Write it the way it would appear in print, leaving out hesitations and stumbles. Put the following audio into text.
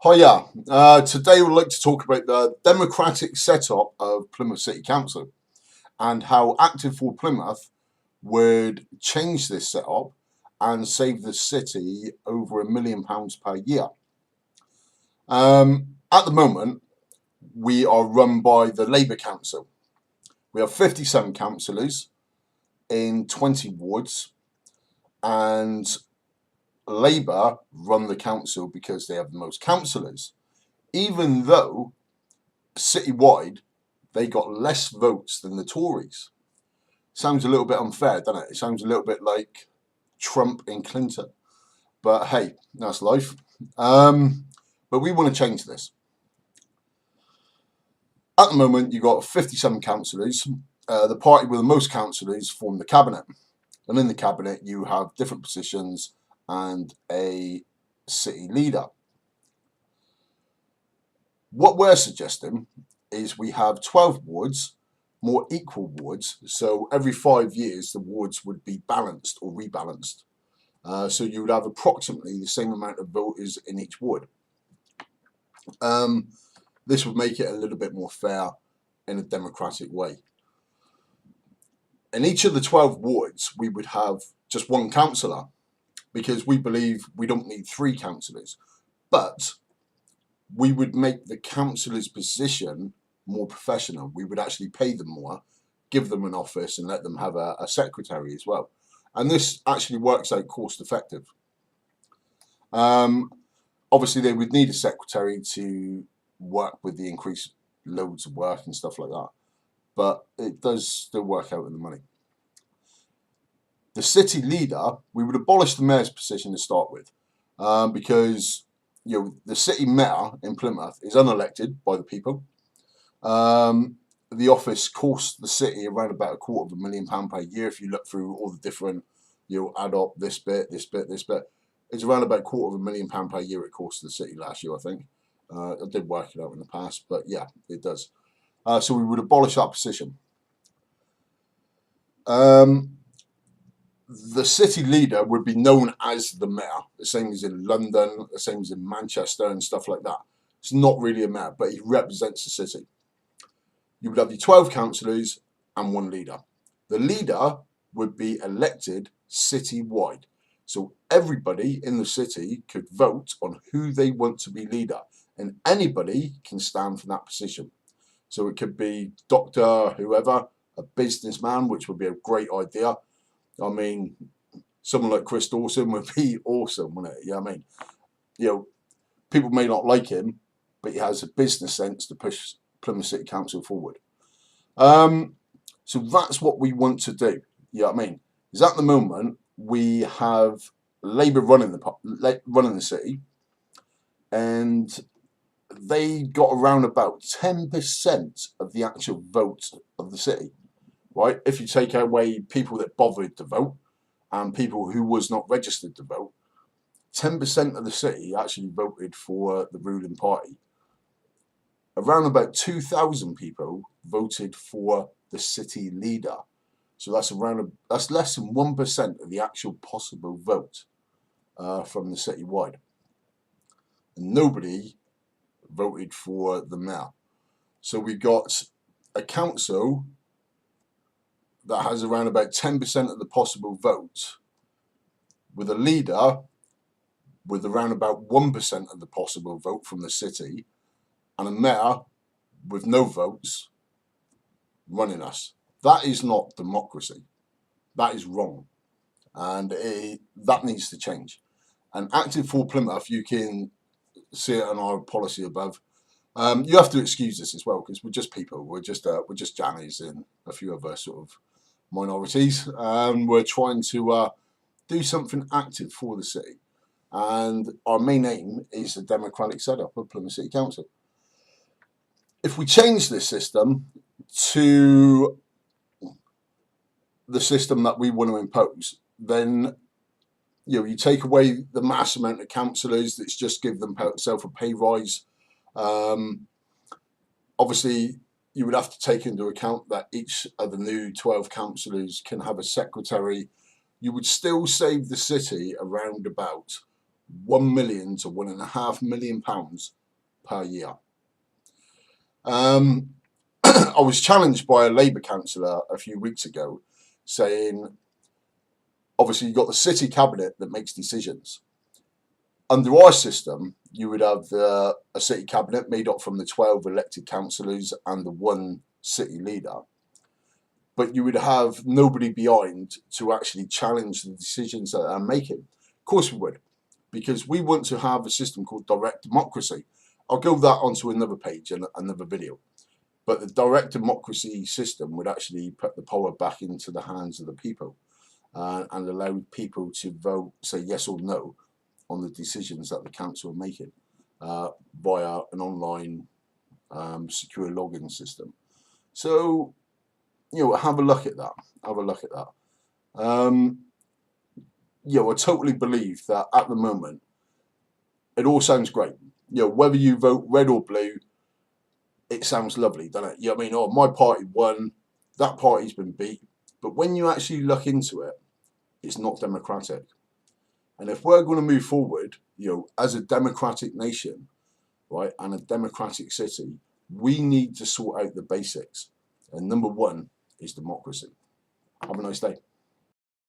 Hiya. Today we'd like to talk about the democratic setup of Plymouth City Council and how Active for Plymouth would change this setup and save the city over £1 million per year. At the moment, we are run by the Labour Council. We have 57 councillors in 20 wards, and Labour run the council because they have the most councillors, even though citywide they got less votes than the Tories. Sounds a little bit unfair, doesn't it? It sounds a little bit like Trump and Clinton. But hey, that's life. But we want to change this. At the moment, you've got 57 councillors. The party with the most councillors form the cabinet. And in the cabinet, you have different positions and a city leader. What we're suggesting is we have 12 wards, more equal wards, so every 5 years the wards would be balanced or rebalanced. So you would have approximately the same amount of voters in each ward. This would make it a little bit more fair in a democratic way. In each of the 12 wards, we would have just one councillor, because we believe we don't need 3 councillors, but we would make the councillor's position more professional. We would actually pay them more, give them an office, and let them have a secretary as well. And this actually works out cost effective. Obviously, they would need a secretary to work with the increased loads of work and stuff like that, but it does still work out in the money. The city leader, we would abolish the mayor's position to start with, because the city mayor in Plymouth is unelected by the people. The office costs the city around about £250,000 per year. If you look through all the different, add up this bit, this bit, this bit, it's around about £250,000 per year it cost the city last year, I think. I did work it out in the past, but yeah, it does. So we would abolish that position. The city leader would be known as the mayor, the same as in London, the same as in Manchester and stuff like that. It's not really a mayor, but he represents the city. You would have your 12 councillors and one leader. The leader would be elected citywide. So everybody in the city could vote on who they want to be leader, and anybody can stand for that position. So it could be doctor, whoever, a businessman, which would be a great idea. I mean, someone like Chris Dawson would be awesome, wouldn't it? I mean, people may not like him, but he has a business sense to push Plymouth City Council forward. So that's what we want to do. I mean? Is at the moment we have Labour running the city, and they got around about 10% of the actual vote of the city. Right, if you take away people that bothered to vote and people who was not registered to vote, 10% of the city actually voted for the ruling party. Around about 2,000 people voted for the city leader. So that's less than 1% of the actual possible vote from the citywide. And nobody voted for the mayor. So we got a council that has around about 10% of the possible vote, with a leader with around about 1% of the possible vote from the city, and a mayor with no votes running us. That is not democracy. That is wrong, and that needs to change. And Active for Plymouth, you can see it on our policy above. You have to excuse this as well, because we're just people. We're just Jannies and a few other sort of minorities. We're trying to do something active for the city, and our main aim is the democratic setup of Plymouth City Council. If we change this system to the system that we want to impose, then you take away the mass amount of councillors. That's just give themselves a pay rise. Obviously, you would have to take into account that each of the new 12 councillors can have a secretary. You would still save the city around about £1 million to £1.5 million per year. I was challenged by a Labour councillor a few weeks ago saying, obviously you've got the city cabinet that makes decisions. Under our system, you would have a city cabinet made up from the 12 elected councillors and the one city leader. But you would have nobody behind to actually challenge the decisions that they're making. Of course we would, because we want to have a system called direct democracy. I'll go that onto another page and another video. But the direct democracy system would actually put the power back into the hands of the people and allow people to vote, say yes or no, on the decisions that the council are making via an online secure login system. So, have a look at that. Have a look at that. I totally believe that at the moment, it all sounds great. Whether you vote red or blue, it sounds lovely, doesn't it? I mean, oh, my party won, that party's been beat. But when you actually look into it, it's not democratic. And if we're going to move forward, as a democratic nation, right, and a democratic city, we need to sort out the basics. And number one is democracy. Have a nice day.